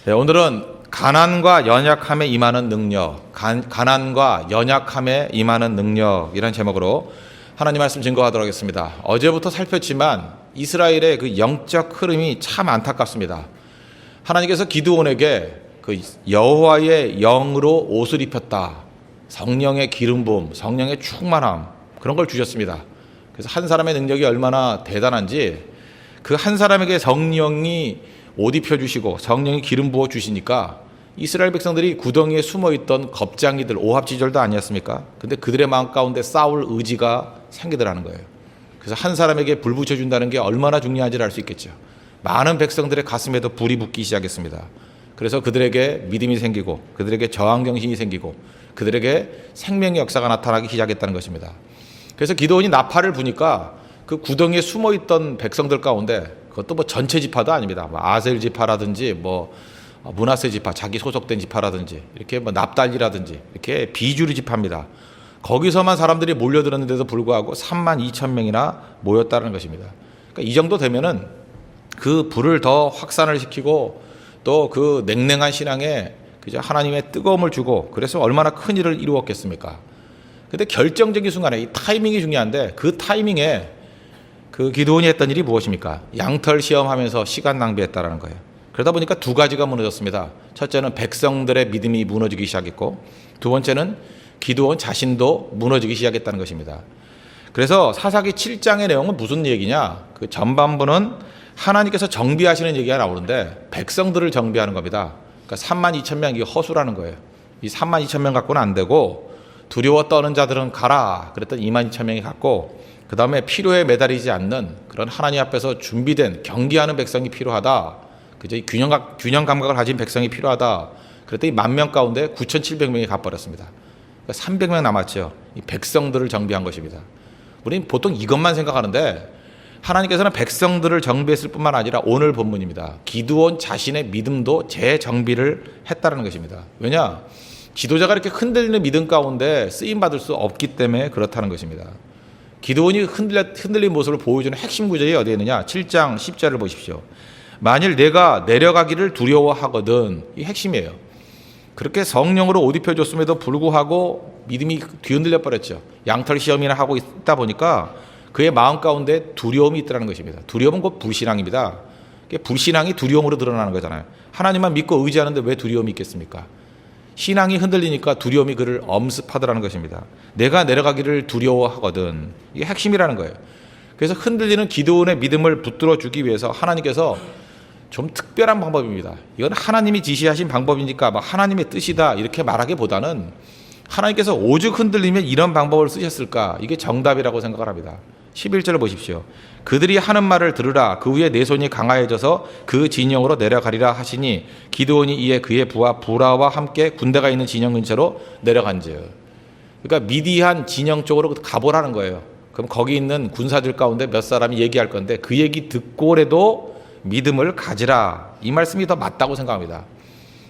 네, 오늘은 가난과 연약함에 임하는 능력, 가난과 연약함에 임하는 능력이라는 제목으로 하나님 말씀 증거하도록 하겠습니다. 어제부터 살폈지만 이스라엘의 그 영적 흐름이 참 안타깝습니다. 하나님께서 기드온에게 그 여호와의 영으로 옷을 입혔다. 성령의 기름 부음, 성령의 충만함, 그런 걸 주셨습니다. 그래서 한 사람의 능력이 얼마나 대단한지 그 한 사람에게 성령이 옷 입혀주시고 성령이 기름 부어 주시니까 이스라엘 백성들이 구덩이에 숨어있던 겁쟁이들, 오합지졸도 아니었습니까? 근데 그들의 마음 가운데 싸울 의지가 생기더라는 거예요. 그래서 한 사람에게 불 붙여준다는 게 얼마나 중요한지를 알 수 있겠죠. 많은 백성들의 가슴에도 불이 붙기 시작했습니다. 그래서 그들에게 믿음이 생기고 그들에게 저항정신이 생기고 그들에게 생명의 역사가 나타나기 시작했다는 것입니다. 그래서 기드온이 나팔을 부니까 그 구덩이에 숨어있던 백성들 가운데, 그것도 뭐 전체 지파도 아닙니다. 뭐 아셀 지파라든지 뭐 므낫세 지파, 자기 소속된 지파라든지 이렇게 뭐 납달리라든지 이렇게 비주류 지파입니다. 거기서만 사람들이 몰려들었는데도 불구하고 32,000명이나 모였다는 것입니다. 그러니까 이 정도 되면은 그 불을 더 확산을 시키고 또 그 냉랭한 신앙에 그저 하나님의 뜨거움을 주고, 그래서 얼마나 큰 일을 이루었겠습니까? 근데 결정적인 순간에 이 타이밍이 중요한데, 그 타이밍에 그 기드온이 했던 일이 무엇입니까? 양털 시험하면서 시간 낭비했다라는 거예요. 그러다 보니까 두 가지가 무너졌습니다. 첫째는 백성들의 믿음이 무너지기 시작했고, 두 번째는 기드온 자신도 무너지기 시작했다는 것입니다. 그래서 사사기 7장의 내용은 무슨 얘기냐? 그 전반부는 하나님께서 정비하시는 얘기가 나오는데 백성들을 정비하는 겁니다. 그러니까 32,000명, 이게 허수라는 거예요. 이 32,000명 갖고는 안 되고 두려워 떠는 자들은 가라 그랬더니 22,000명이 갔고, 그 다음에 필요에 매달리지 않는 그런 하나님 앞에서 준비된 경기하는 백성이 필요하다. 그죠? 균형 감각을 가진 백성이 필요하다. 그랬더니 10,000명 가운데 9,700명이 가버렸습니다. 그러니까 300명 남았죠. 이 백성들을 정비한 것입니다. 우리는 보통 이것만 생각하는데 하나님께서는 백성들을 정비했을 뿐만 아니라 오늘 본문입니다. 기드온 자신의 믿음도 재정비를 했다는 것입니다. 왜냐? 지도자가 이렇게 흔들리는 믿음 가운데 쓰임받을 수 없기 때문에 그렇다는 것입니다. 기드온이 흔들린 모습을 보여주는 핵심 구절이 어디에 있느냐? 7장 10절을 보십시오. 만일 내가 내려가기를 두려워하거든. 이 핵심이에요. 그렇게 성령으로 옷 입혀줬음에도 불구하고 믿음이 뒤흔들려 버렸죠. 양털 시험이나 하고 있다 보니까 그의 마음 가운데 두려움이 있다는 것입니다. 두려움은 곧 불신앙입니다. 불신앙이 두려움으로 드러나는 거잖아요. 하나님만 믿고 의지하는데 왜 두려움이 있겠습니까? 신앙이 흔들리니까 두려움이 그를 엄습하더라는 것입니다. 내가 내려가기를 두려워하거든. 이게 핵심이라는 거예요. 그래서 흔들리는 기드온의 믿음을 붙들어 주기 위해서 하나님께서 좀 특별한 방법입니다. 이건 하나님이 지시하신 방법이니까 막 하나님의 뜻이다 이렇게 말하기보다는 하나님께서 오죽 흔들리면 이런 방법을 쓰셨을까, 이게 정답이라고 생각을 합니다. 11절을 보십시오. 그들이 하는 말을 들으라. 그 후에 내 손이 강하여져서 그 진영으로 내려가리라 하시니 기드온이 이에 그의 부하 부라와 함께 군대가 있는 진영 근처로 내려간지요. 그러니까 미디안 진영 쪽으로 가보라는 거예요. 그럼 거기 있는 군사들 가운데 몇 사람이 얘기할 건데 그 얘기 듣고라도 믿음을 가지라. 이 말씀이 더 맞다고 생각합니다.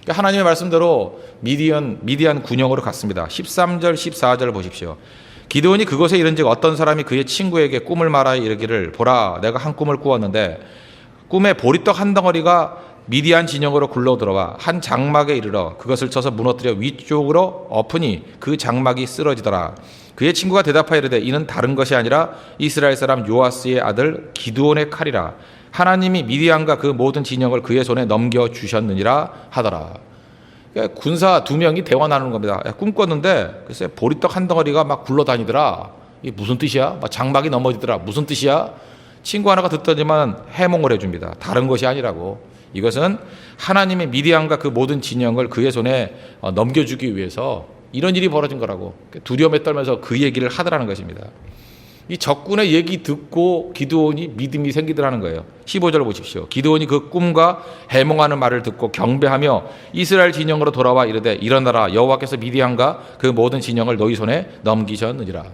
그러니까 하나님의 말씀대로 미디안 군영으로 갔습니다. 13절 14절을 보십시오. 기드온이 그곳에 이른즉 어떤 사람이 그의 친구에게 꿈을 말하여 이르기를, 보라, 내가 한 꿈을 꾸었는데 꿈에 보리떡 한 덩어리가 미디안 진영으로 굴러 들어와 한 장막에 이르러 그것을 쳐서 무너뜨려 위쪽으로 엎으니 그 장막이 쓰러지더라. 그의 친구가 대답하여 이르되 이는 다른 것이 아니라 이스라엘 사람 요아스의 아들 기드온의 칼이라. 하나님이 미디안과 그 모든 진영을 그의 손에 넘겨주셨느니라 하더라. 그러니까 군사 2명이 대화 나누는 겁니다. 야, 꿈 꿨는데 글쎄 보리떡 한 덩어리가 막 굴러다니더라. 이게 무슨 뜻이야? 막 장막이 넘어지더라. 무슨 뜻이야? 친구 하나가 듣더니만 해몽을 해줍니다. 다른 것이 아니라고. 이것은 하나님의 미디안과 그 모든 진영을 그의 손에 넘겨주기 위해서 이런 일이 벌어진 거라고. 두려움에 떨면서 그 얘기를 하더라는 것입니다. 이 적군의 얘기 듣고 기드온이 믿음이 생기더라는 거예요. 15절 보십시오. 기드온이 그 꿈과 해몽하는 말을 듣고 경배하며 이스라엘 진영으로 돌아와 이르되 일어나라, 여호와께서 미디안과 그 모든 진영을 너희 손에 넘기셨느니라.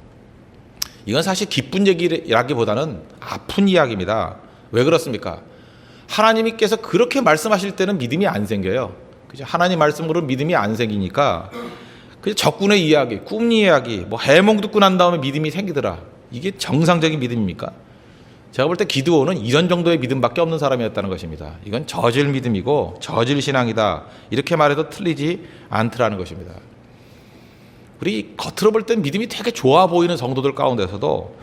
이건 사실 기쁜 얘기라기보다는 아픈 이야기입니다. 왜 그렇습니까? 하나님께서 그렇게 말씀하실 때는 믿음이 안 생겨요. 그죠? 하나님 말씀으로 믿음이 안 생기니까 그 적군의 이야기, 꿈 이야기, 뭐 해몽 듣고 난 다음에 믿음이 생기더라. 이게 정상적인 믿음입니까? 제가 볼 때 기드온은 이런 정도의 믿음밖에 없는 사람이었다는 것입니다. 이건 저질 믿음이고 저질 신앙이다. 이렇게 말해도 틀리지 않더라는 것입니다. 우리 겉으로 볼 땐 믿음이 되게 좋아 보이는 성도들 가운데서도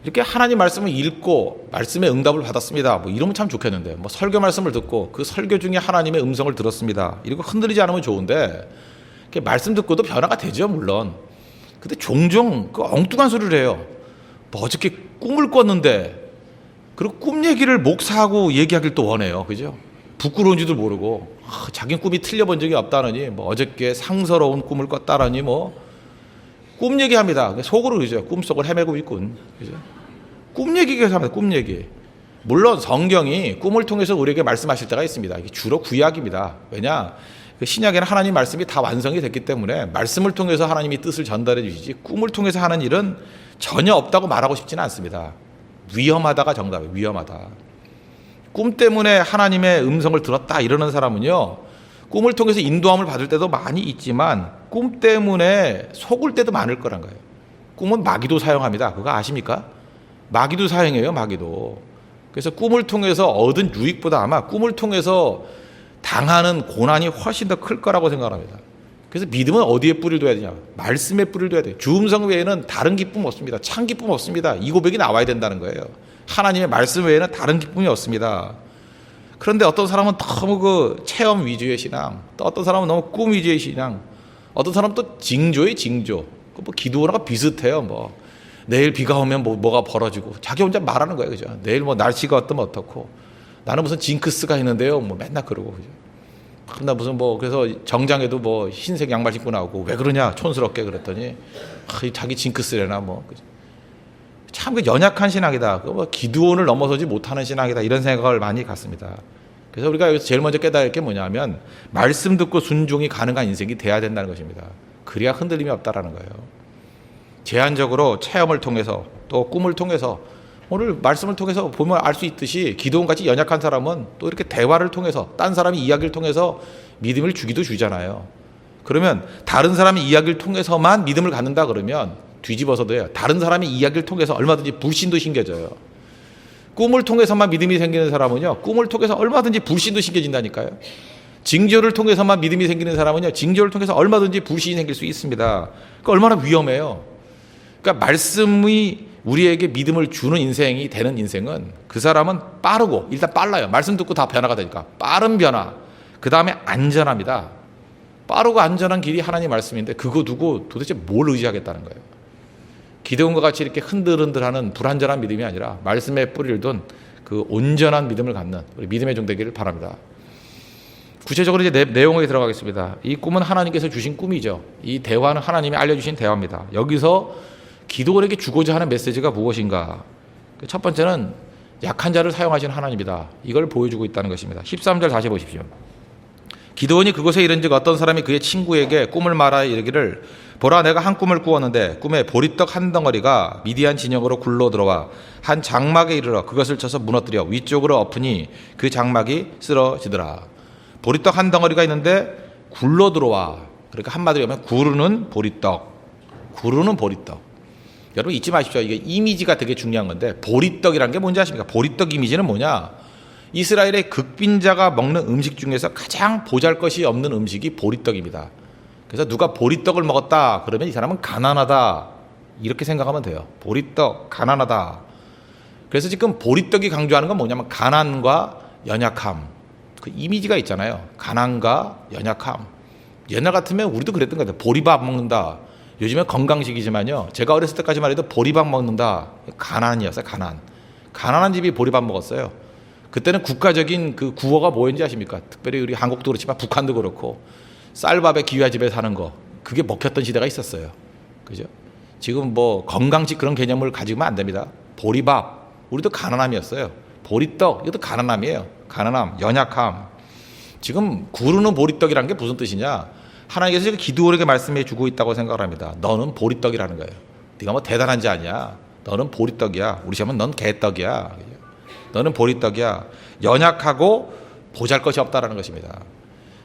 이렇게 하나님 말씀을 읽고 말씀의 응답을 받았습니다. 뭐 이러면 참 좋겠는데, 뭐 설교 말씀을 듣고 그 설교 중에 하나님의 음성을 들었습니다. 이러고 흔들리지 않으면 좋은데, 이렇게 말씀 듣고도 변화가 되죠, 물론. 근데 종종 그 엉뚱한 소리를 해요. 뭐 어저께 꿈을 꿨는데, 그리고 꿈 얘기를 목사하고 얘기하길 또 원해요. 그죠? 부끄러운지도 모르고, 자기 꿈이 틀려본 적이 없다느니, 뭐 어저께 상서로운 꿈을 꿨다느니, 뭐 꿈 얘기합니다. 속으로 그러죠. 꿈속을 헤매고 있군. 그죠? 꿈 얘기 계속 합니다. 꿈 얘기. 물론 성경이 꿈을 통해서 우리에게 말씀하실 때가 있습니다. 이게 주로 구약입니다. 왜냐? 그 신약에는 하나님 말씀이 다 완성이 됐기 때문에 말씀을 통해서 하나님이 뜻을 전달해 주시지, 꿈을 통해서 하는 일은 전혀 없다고 말하고 싶지는 않습니다. 위험하다가 정답이에요. 위험하다. 꿈 때문에 하나님의 음성을 들었다 이러는 사람은요, 꿈을 통해서 인도함을 받을 때도 많이 있지만 꿈 때문에 속을 때도 많을 거란 거예요. 꿈은 마귀도 사용합니다. 그거 아십니까? 마귀도 사용해요. 마귀도. 그래서 꿈을 통해서 얻은 유익보다 아마 꿈을 통해서 당하는 고난이 훨씬 더 클 거라고 생각합니다. 그래서 믿음은 어디에 뿌리를 둬야 되냐? 말씀에 뿌리를 둬야 돼요. 주 음성 외에는 다른 기쁨 없습니다. 참 기쁨 없습니다. 이 고백이 나와야 된다는 거예요. 하나님의 말씀 외에는 다른 기쁨이 없습니다. 그런데 어떤 사람은 너무 그 체험 위주의 신앙, 또 어떤 사람은 너무 꿈 위주의 신앙, 어떤 사람은 또 징조의 징조. 뭐 기도하고 비슷해요. 뭐 내일 비가 오면 뭐가 벌어지고 자기 혼자 말하는 거예요. 그죠? 내일 뭐 날씨가 어떠면 어떻고, 나는 무슨 징크스가 있는데요. 뭐 맨날 그러고. 그죠? 나 무슨 뭐 그래서 정장에도 뭐 흰색 양말 신고 나오고, 왜 그러냐 촌스럽게 그랬더니 자기 징크스래나 뭐. 참 그 연약한 신앙이다. 뭐 기드온을 넘어서지 못하는 신앙이다. 이런 생각을 많이 갖습니다. 그래서 우리가 여기서 제일 먼저 깨달을 게 뭐냐면, 말씀 듣고 순종이 가능한 인생이 돼야 된다는 것입니다. 그래야 흔들림이 없다라는 거예요. 제한적으로 체험을 통해서 또 꿈을 통해서, 오늘 말씀을 통해서 보면 알 수 있듯이 기드온같이 연약한 사람은 또 이렇게 대화를 통해서, 딴 사람이 이야기를 통해서 믿음을 주기도 주잖아요. 그러면 다른 사람의 이야기를 통해서만 믿음을 갖는다 그러면 뒤집어서도요, 다른 사람의 이야기를 통해서 얼마든지 불신도 신겨져요. 꿈을 통해서만 믿음이 생기는 사람은요, 꿈을 통해서 얼마든지 불신도 신겨진다니까요. 징조를 통해서만 믿음이 생기는 사람은요, 징조를 통해서 얼마든지 불신이 생길 수 있습니다. 그러니까 얼마나 위험해요. 그러니까 말씀이 우리에게 믿음을 주는 인생이 되는 인생은, 그 사람은 빠르고, 일단 빨라요. 말씀 듣고 다 변화가 되니까 빠른 변화, 그 다음에 안전합니다. 빠르고 안전한 길이 하나님 말씀인데, 그거 두고 도대체 뭘 의지하겠다는 거예요. 기드온과 같이 이렇게 흔들흔들하는 불안전한 믿음이 아니라 말씀에 뿌리를 둔 그 온전한 믿음을 갖는 우리 믿음의 종 되기를 바랍니다. 구체적으로 이제 내용에 들어가겠습니다. 이 꿈은 하나님께서 주신 꿈이죠. 이 대화는 하나님이 알려주신 대화입니다. 여기서 기드온에게 주고자 하는 메시지가 무엇인가? 첫 번째는 약한 자를 사용하시는 하나님이다. 이걸 보여주고 있다는 것입니다. 13절 다시 보십시오. 기드온이 그곳에 이른즉 어떤 사람이 그의 친구에게 꿈을 말하여 이르기를, 보라, 내가 한 꿈을 꾸었는데 꿈에 보리떡 한 덩어리가 미디안 진영으로 굴러 들어와 한 장막에 이르러 그것을 쳐서 무너뜨려 위쪽으로 엎으니 그 장막이 쓰러지더라. 보리떡 한 덩어리가 있는데 굴러 들어와. 그러니까 한마디로 하면 구르는 보리떡. 구르는 보리떡. 여러분 잊지 마십시오. 이게 이미지가 되게 중요한 건데, 보리떡이라는 게 뭔지 아십니까? 보리떡 이미지는 뭐냐? 이스라엘의 극빈자가 먹는 음식 중에서 가장 보잘것이 없는 음식이 보리떡입니다. 그래서 누가 보리떡을 먹었다 그러면 이 사람은 가난하다, 이렇게 생각하면 돼요. 보리떡, 가난하다. 그래서 지금 보리떡이 강조하는 건 뭐냐면 가난과 연약함, 그 이미지가 있잖아요. 가난과 연약함. 옛날 같으면 우리도 그랬던 것 같아요. 보리밥 먹는다. 요즘엔 건강식이지만요, 제가 어렸을 때까지만 해도 보리밥 먹는다, 가난이었어요. 가난한 집이 보리밥 먹었어요. 그때는 국가적인 그 구호가 뭐였는지 아십니까? 특별히 우리 한국도 그렇지만 북한도 그렇고, 쌀밥에 기와집에 사는 거, 그게 먹혔던 시대가 있었어요. 그죠? 지금 뭐 건강식 그런 개념을 가지면 안 됩니다. 보리밥, 우리도 가난함이었어요. 보리떡, 이것도 가난함이에요. 가난함, 연약함. 지금 구르는 보리떡이라는 게 무슨 뜻이냐? 하나님께서 지금 기드온에게 말씀해 주고 있다고 생각을 합니다. 너는 보리떡이라는 거예요. 네가 뭐 대단한 자 아니야. 너는 보리떡이야. 우리 시험은 넌 개떡이야. 너는 보리떡이야. 연약하고 보잘것이 없다라는 것입니다.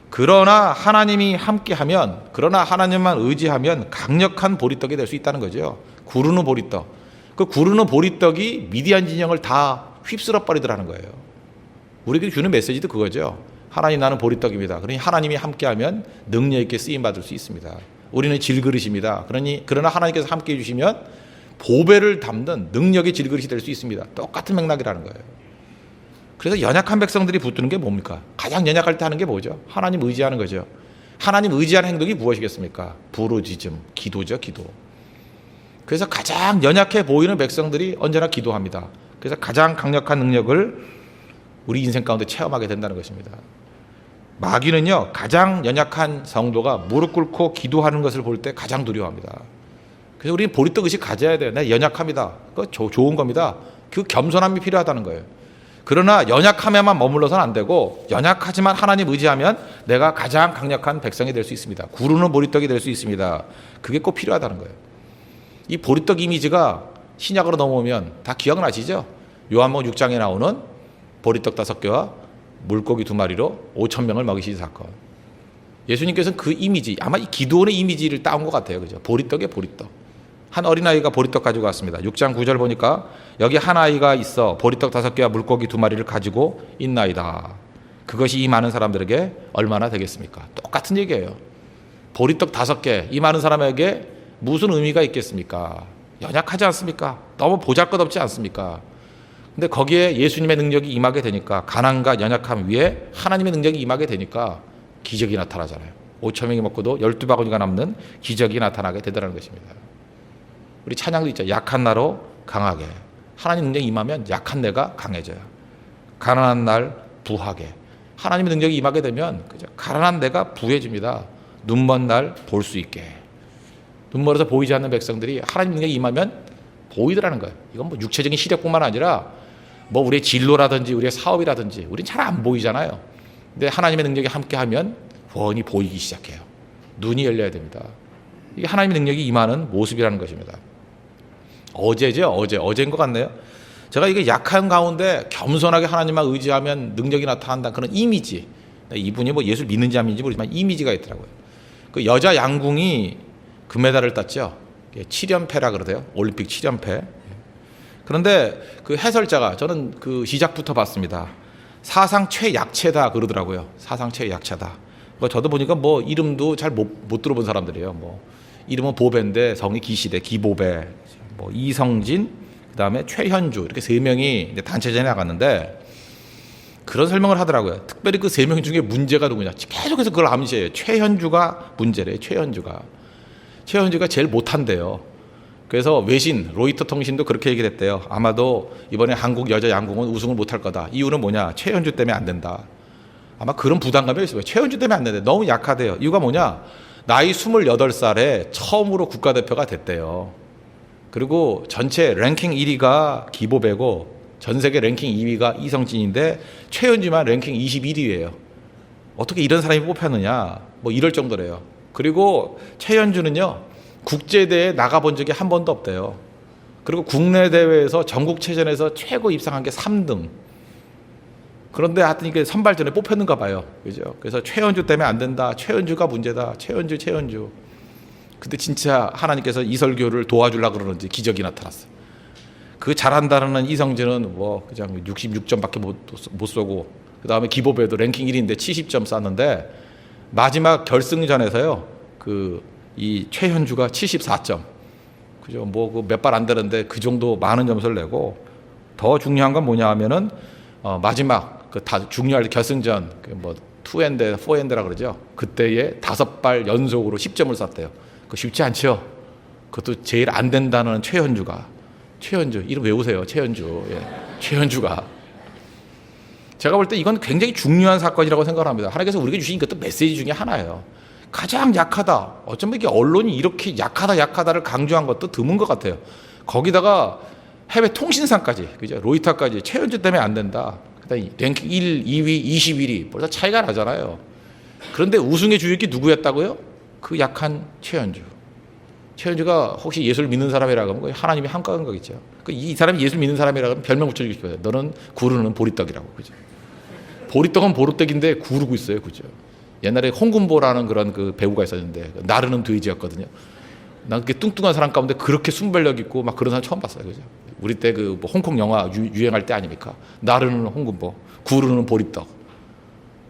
그러나 하나님이 함께하면, 그러나 하나님만 의지하면 강력한 보리떡이 될 수 있다는 거죠. 구르는 보리떡. 그 구르는 보리떡이 미디안 진영을 다 휩쓸어 버리더라는 거예요. 우리에게 주는 메시지도 그거죠. 하나님 나는 보리떡입니다. 그러니 하나님이 함께하면 능력 있게 쓰임 받을 수 있습니다. 우리는 질그릇입니다. 그러나 하나님께서 함께 해주시면 보배를 담는 능력의 질그릇이 될 수 있습니다. 똑같은 맥락이라는 거예요. 그래서 연약한 백성들이 붙드는 게 뭡니까? 가장 연약할 때 하는 게 뭐죠? 하나님 의지하는 거죠. 하나님 의지하는 행동이 무엇이겠습니까? 부르짖음, 기도죠, 기도. 그래서 가장 연약해 보이는 백성들이 언제나 기도합니다. 그래서 가장 강력한 능력을 우리 인생 가운데 체험하게 된다는 것입니다. 마귀는요, 가장 연약한 성도가 무릎 꿇고 기도하는 것을 볼 때 가장 두려워합니다. 그래서 우리는 보리떡 의식 가져야 돼요. 내 연약합니다. 그거 좋은 겁니다. 그 겸손함이 필요하다는 거예요. 그러나 연약함에만 머물러서는 안 되고, 연약하지만 하나님 의지하면 내가 가장 강력한 백성이 될 수 있습니다. 구르는 보리떡이 될 수 있습니다. 그게 꼭 필요하다는 거예요. 이 보리떡 이미지가 신약으로 넘어오면 다 기억나시죠? 요한복음 6장에 나오는 보리떡 5개와 물고기 2마리로 5,000명을 먹이신 사건. 예수님께서는 그 이미지, 아마 이 기도원의 이미지를 따온 것 같아요. 그죠? 보리떡에 보리떡. 한 어린아이가 보리떡 가지고 왔습니다. 6장 9절 보니까 여기 한 아이가 있어 보리떡 5개와 물고기 2마리를 가지고 있나이다. 그것이 이 많은 사람들에게 얼마나 되겠습니까? 똑같은 얘기예요. 보리떡 5개, 이 많은 사람에게 무슨 의미가 있겠습니까? 연약하지 않습니까? 너무 보잘것없지 않습니까? 근데 거기에 예수님의 능력이 임하게 되니까, 가난과 연약함 위에 하나님의 능력이 임하게 되니까 기적이 나타나잖아요. 5,000명이 먹고도 12바구니가 남는 기적이 나타나게 되더라는 것입니다. 우리 찬양도 있죠. 약한 나로 강하게. 하나님 능력이 임하면 약한 내가 강해져요. 가난한 날 부하게. 하나님의 능력이 임하게 되면 그죠? 가난한 내가 부해집니다. 눈먼 날 볼 수 있게. 눈멀어서 보이지 않는 백성들이 하나님 능력이 임하면 보이더라는 거예요. 이건 뭐 육체적인 시력뿐만 아니라 뭐 우리의 진로라든지 우리의 사업이라든지 우린 잘 안 보이잖아요. 근데 하나님의 능력이 함께하면 훤히 보이기 시작해요. 눈이 열려야 됩니다. 이게 하나님의 능력이 임하는 모습이라는 것입니다. 어제죠? 어제인 것 같네요. 제가 이게 약한 가운데 겸손하게 하나님만 의지하면 능력이 나타난다. 그런 이미지. 이분이 뭐 예수를 믿는지 안 믿는지 모르지만 이미지가 있더라고요. 그 여자 양궁이 금메달을 땄죠. 7연패라 그러대요. 올림픽 7연패. 그런데 그 해설자가 저는 그 시작부터 봤습니다. 사상 최약체다 그러더라고요. 사상 최약체다. 저도 보니까 뭐 이름도 잘 못 들어본 사람들이에요. 뭐 이름은 보배인데 성이 기시대, 기보배. 뭐 이성진, 그다음에 최현주 이렇게 3명이 단체전에 나갔는데 그런 설명을 하더라고요. 특별히 그 3명 중에 문제가 누구냐. 계속해서 그걸 암시해요. 최현주가 문제래요. 최현주가 제일 못한대요. 그래서 외신 로이터 통신도 그렇게 얘기를 했대요. 아마도 이번에 한국 여자 양궁은 우승을 못할 거다. 이유는 뭐냐? 최현주 때문에 안 된다. 아마 그런 부담감이 있어요. 최현주 때문에 안 된대. 너무 약하대요. 이유가 뭐냐? 나이 28살에 처음으로 국가대표가 됐대요. 그리고 전체 랭킹 1위가 기보배고 전 세계 랭킹 2위가 이성진인데 최현주만 랭킹 21위예요. 어떻게 이런 사람이 뽑혔느냐? 뭐 이럴 정도래요. 그리고 최현주는요, 국제대회에 나가본 적이 한 번도 없대요. 그리고 국내 대회에서 전국체전에서 최고 입상한 게 3등. 그런데 하여튼 이게 선발전에 뽑혔는가 봐요. 그죠? 그래서 최현주 때문에 안 된다. 최현주가 문제다. 최현주. 근데 진짜 하나님께서 이설교를 도와주려고 그러는지 기적이 나타났어요. 그 잘한다는 이성진은 뭐 그냥 66점밖에 못 쏘고, 그 다음에 기보배도 랭킹 1위인데 70점 쐈는데 마지막 결승전에서요, 이 최현주가 74점. 그죠? 뭐 몇 발 안 되는데 그 정도 많은 점수를 내고, 더 중요한 건 뭐냐 하면은 마지막 다 중요할 결승전 뭐 2엔드, 4엔드라 그러죠. 그때에 5발 연속으로 10점을 쐈대요. 그거 쉽지 않죠. 그것도 제일 안 된다는 최현주 이름 외우세요. 최현주. 예. 최현주가. 제가 볼 때 이건 굉장히 중요한 사건이라고 생각합니다. 하나님께서 우리에게 주신 것도 메시지 중에 하나예요. 가장 약하다. 어쩌면 이게 언론이 이렇게 약하다를 강조한 것도 드문 것 같아요. 거기다가 해외 통신사까지, 그죠? 로이터까지 최현주 때문에 안 된다. 그다음에 랭킹 1, 2위, 21위 벌써 차이가 나잖아요. 그런데 우승의 주역이 누구였다고요? 그 약한 최현주가 혹시 예수를 믿는 사람이라고 하면 하나님이 한가한 거겠죠. 이 사람이 예수를 믿는 사람이라고 하면 별명 붙여주고 싶어요. 너는 구르는 보리떡이라고. 그죠? 보리떡은 보리떡인데 구르고 있어요. 그죠? 옛날에 홍금보라는 그런 그 배우가 있었는데 나르는 돼지였거든요. 난 그렇게 뚱뚱한 사람 가운데 그렇게 순발력 있고 막 그런 사람 처음 봤어요. 그죠? 우리 때 그 뭐 홍콩 영화 유행할 때 아닙니까? 나르는 홍군보, 구르는 보리떡.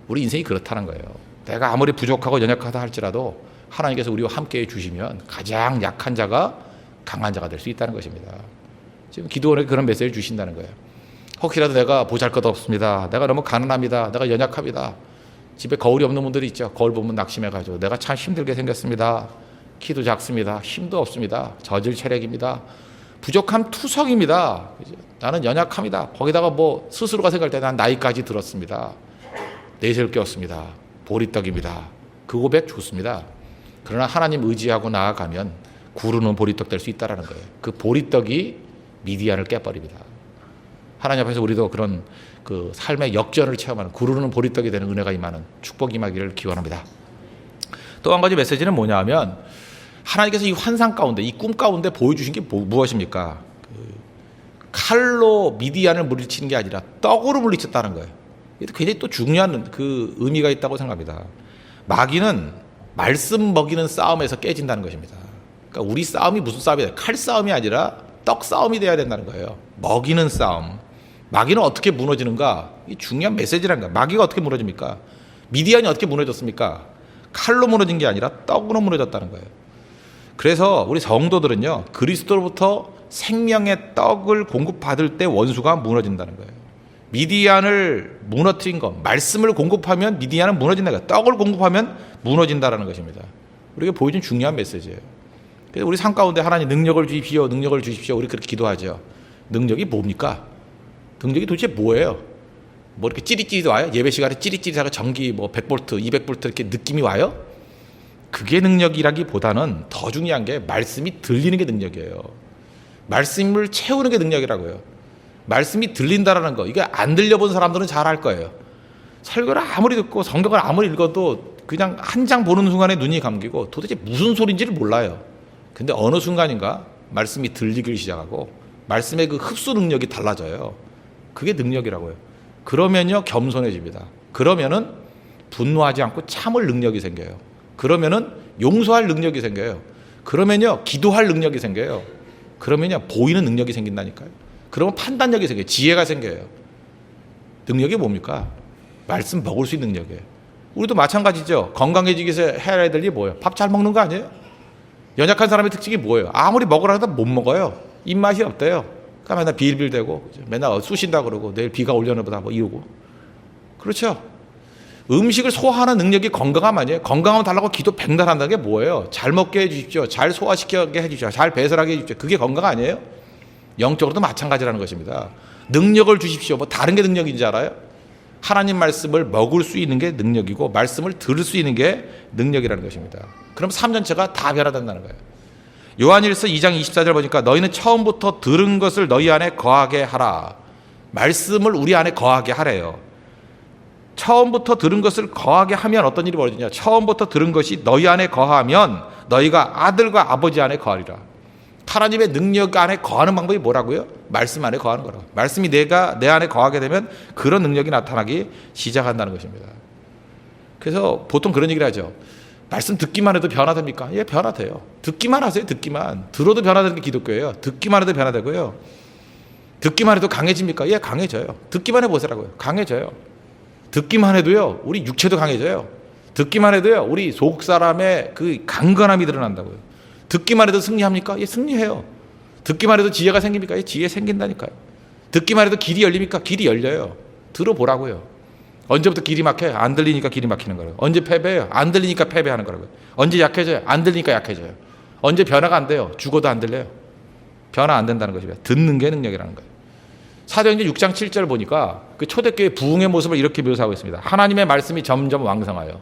우리 인생이 그렇다는 거예요. 내가 아무리 부족하고 연약하다 할지라도 하나님께서 우리와 함께 해주시면 가장 약한 자가 강한 자가 될 수 있다는 것입니다. 지금 기도원에게 그런 메시지를 주신다는 거예요. 혹시라도 내가 보잘것없습니다. 내가 너무 가난합니다. 내가 연약합니다. 집에 거울이 없는 분들이 있죠. 거울 보면 낙심해가지고 내가 참 힘들게 생겼습니다. 키도 작습니다. 힘도 없습니다. 저질 체력입니다. 부족함 투성입니다. 나는 연약합니다. 거기다가 뭐 스스로가 생각할 때 난 나이까지 들었습니다. 내세울 게 없습니다. 보리떡입니다. 그 고백 좋습니다. 그러나 하나님 의지하고 나아가면 구르는 보리떡 될 수 있다는 거예요. 그 보리떡이 미디안을 깨버립니다. 하나님 앞에서 우리도 그런 그 삶의 역전을 체험하는 구르는 보리떡이 되는 은혜가 임하는 축복이 임하기를 기원합니다. 또 한 가지 메시지는 뭐냐 하면 하나님께서 이 환상 가운데 이 꿈 가운데 보여주신 게 무엇입니까? 칼로 미디안을 물리치는 게 아니라 떡으로 물리쳤다는 거예요. 이게 굉장히 또 중요한 그 의미가 있다고 생각합니다. 마귀는 말씀 먹이는 싸움에서 깨진다는 것입니다. 그러니까 우리 싸움이 무슨 싸움이 돼요? 칼 싸움이 아니라 떡 싸움이 돼야 된다는 거예요. 먹이는 싸움. 마귀는 어떻게 무너지는가? 이 중요한 메시지라는 거예요. 마귀가 어떻게 무너집니까? 미디안이 어떻게 무너졌습니까? 칼로 무너진 게 아니라 떡으로 무너졌다는 거예요. 그래서 우리 성도들은요, 그리스도로부터 생명의 떡을 공급받을 때 원수가 무너진다는 거예요. 미디안을 무너뜨린 것, 말씀을 공급하면 미디안은 무너진다는 거예요. 떡을 공급하면 무너진다는 것입니다. 우리가 보여준 중요한 메시지예요. 그래서 우리 삶 가운데 하나님 능력을 주십시오, 능력을 주십시오. 우리 그렇게 기도하죠. 능력이 뭡니까? 능력이 도대체 뭐예요? 뭐 이렇게 찌릿찌릿 와요? 예배 시간에 찌릿찌릿하고 전기 뭐 100V, 200V 이렇게 느낌이 와요? 그게 능력이라기보다는 더 중요한 게 말씀이 들리는 게 능력이에요. 말씀을 채우는 게 능력이라고요. 말씀이 들린다라는 거, 이게 안 들려본 사람들은 잘 알 거예요. 설교를 아무리 듣고 성경을 아무리 읽어도 그냥 한 장 보는 순간에 눈이 감기고 도대체 무슨 소리인지를 몰라요. 근데 어느 순간인가 말씀이 들리기 시작하고 말씀의 그 흡수 능력이 달라져요. 그게 능력이라고요. 그러면요 겸손해집니다. 그러면은 분노하지 않고 참을 능력이 생겨요. 그러면은 용서할 능력이 생겨요. 그러면요 기도할 능력이 생겨요. 그러면요 보이는 능력이 생긴다니까요. 그러면 판단력이 생겨요. 지혜가 생겨요. 능력이 뭡니까? 말씀 먹을 수 있는 능력이에요. 우리도 마찬가지죠. 건강해지기 위해서 해야 될 일이 뭐예요? 밥 잘 먹는 거 아니에요? 연약한 사람의 특징이 뭐예요? 아무리 먹으라 해도 못 먹어요. 입맛이 없대요. 그러니까 맨날 빌빌대고 맨날 쑤신다 그러고 내일 비가 올려나 보다 뭐 이러고. 그렇죠? 음식을 소화하는 능력이 건강함 아니에요? 건강함 달라고 기도 백날 한다는 게 뭐예요? 잘 먹게 해주십시오. 잘 소화시키게 해주십시오. 잘 배설하게 해주십시오. 그게 건강 아니에요? 영적으로도 마찬가지라는 것입니다. 능력을 주십시오. 뭐 다른 게 능력인지 알아요? 하나님 말씀을 먹을 수 있는 게 능력이고 말씀을 들을 수 있는 게 능력이라는 것입니다. 그럼 삶 전체가 다 변화된다는 거예요. 요한일서 2장 24절 보니까 너희는 처음부터 들은 것을 너희 안에 거하게 하라. 말씀을 우리 안에 거하게 하래요. 처음부터 들은 것을 거하게 하면 어떤 일이 벌어지냐? 처음부터 들은 것이 너희 안에 거하면 너희가 아들과 아버지 안에 거하리라. 하나님의 능력 안에 거하는 방법이 뭐라고요? 말씀 안에 거하는 거라고. 말씀이 내 안에 거하게 되면 그런 능력이 나타나기 시작한다는 것입니다. 그래서 보통 그런 얘기를 하죠. 말씀 듣기만 해도 변화됩니까? 예, 변화돼요. 듣기만 하세요. 듣기만. 들어도 변화되는 게 기독교예요. 듣기만 해도 변화되고요. 듣기만 해도 강해집니까? 예, 강해져요. 듣기만 해보세요라고요. 강해져요. 듣기만 해도요, 우리 육체도 강해져요. 듣기만 해도요, 우리 속 사람의 그 강건함이 드러난다고요. 듣기만 해도 승리합니까? 예, 승리해요. 듣기만 해도 지혜가 생깁니까? 예, 지혜 생긴다니까요. 듣기만 해도 길이 열립니까? 길이 열려요. 들어보라고요. 언제부터 길이 막혀요? 안 들리니까 길이 막히는 거라고요. 언제 패배해요? 안 들리니까 패배하는 거라고요. 언제 약해져요? 안 들리니까 약해져요. 언제 변화가 안 돼요? 죽어도 안 들려요. 변화 안 된다는 것입니다. 듣는 게 능력이라는 거예요. 사도행전 6장 7절 보니까 그 초대교회 부흥의 모습을 이렇게 묘사하고 있습니다. 하나님의 말씀이 점점 왕성하여.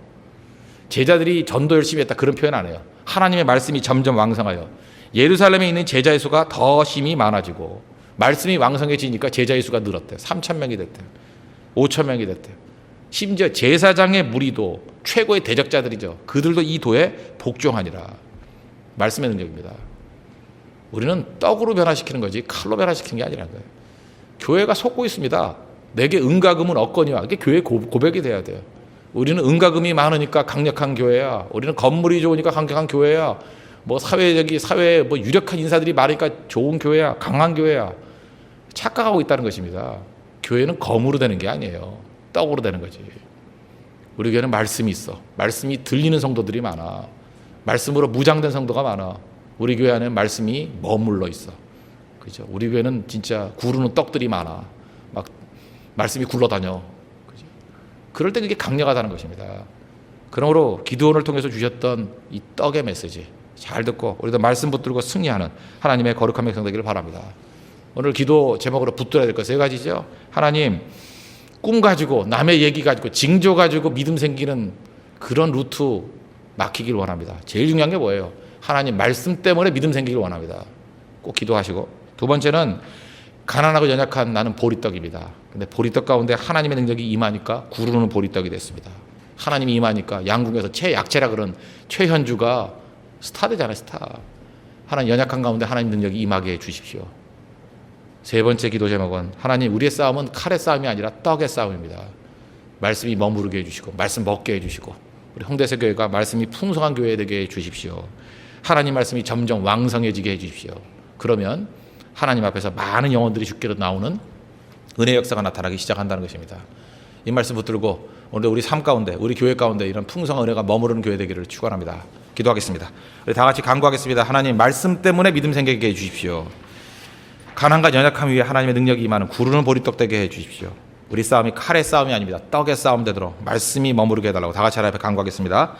제자들이 전도 열심히 했다 그런 표현 안 해요. 하나님의 말씀이 점점 왕성하여 예루살렘에 있는 제자의 수가 더 심히 많아지고 말씀이 왕성해지니까 제자의 수가 늘었대요. 3,000명이 됐대요. 5,000명이 됐대요. 심지어 제사장의 무리도 최고의 대적자들이죠. 그들도 이 도에 복종하니라. 말씀의 능력입니다. 우리는 떡으로 변화시키는 거지 칼로 변화시키는 게 아니라는 거예요. 교회가 속고 있습니다. 내게 은가금은 없거니와. 이게 교회 고백이 돼야 돼요. 우리는 은가금이 많으니까 강력한 교회야. 우리는 건물이 좋으니까 강력한 교회야. 뭐 사회에 뭐 유력한 인사들이 많으니까 좋은 교회야, 강한 교회야. 착각하고 있다는 것입니다. 교회는 검으로 되는 게 아니에요. 떡으로 되는 거지. 우리 교회는 말씀이 있어. 말씀이 들리는 성도들이 많아. 말씀으로 무장된 성도가 많아. 우리 교회 안에 말씀이 머물러 있어. 그죠? 우리 교회는 진짜 구르는 떡들이 많아. 막 말씀이 굴러다녀. 그죠? 그럴 때 그게 강력하다는 것입니다. 그러므로 기드온을 통해서 주셨던 이 떡의 메시지 잘 듣고 우리도 말씀 붙들고 승리하는 하나님의 거룩한 백성 되기를 바랍니다. 오늘 기도 제목으로 붙들어야 될 것 세 가지죠. 하나님, 꿈 가지고 남의 얘기 가지고 징조 가지고 믿음 생기는 그런 루트 막히길 원합니다. 제일 중요한 게 뭐예요? 하나님 말씀 때문에 믿음 생기길 원합니다. 꼭 기도하시고. 두 번째는 가난하고 연약한 나는 보리떡입니다. 근데 보리떡 가운데 하나님의 능력이 임하니까 구르는 보리떡이 됐습니다. 하나님이 임하니까 양궁에서 최약체라 그런 최현주가 스타 되잖아요. 스타. 하나님 연약한 가운데 하나님 능력이 임하게 해 주십시오. 세 번째 기도 제목은 하나님 우리의 싸움은 칼의 싸움이 아니라 떡의 싸움입니다. 말씀이 머무르게 해주시고 말씀 먹게 해주시고 우리 홍대세 교회가 말씀이 풍성한 교회 되게 해주십시오. 하나님 말씀이 점점 왕성해지게 해주십시오. 그러면 하나님 앞에서 많은 영혼들이 주께로 나오는 은혜 역사가 나타나기 시작한다는 것입니다. 이 말씀 붙들고 오늘 우리 삶 가운데 우리 교회 가운데 이런 풍성한 은혜가 머무르는 교회 되기를 축원합니다. 기도하겠습니다. 우리 다 같이 간구하겠습니다. 하나님 말씀 때문에 믿음 생기게 해주십시오. 가난과 연약함 위에 하나님의 능력이 임하는 구르는 보리떡 되게 해주십시오. 우리 싸움이 칼의 싸움이 아닙니다. 떡의 싸움 되도록 말씀이 머무르게 해달라고 다 같이 하나님 앞에 간구하겠습니다.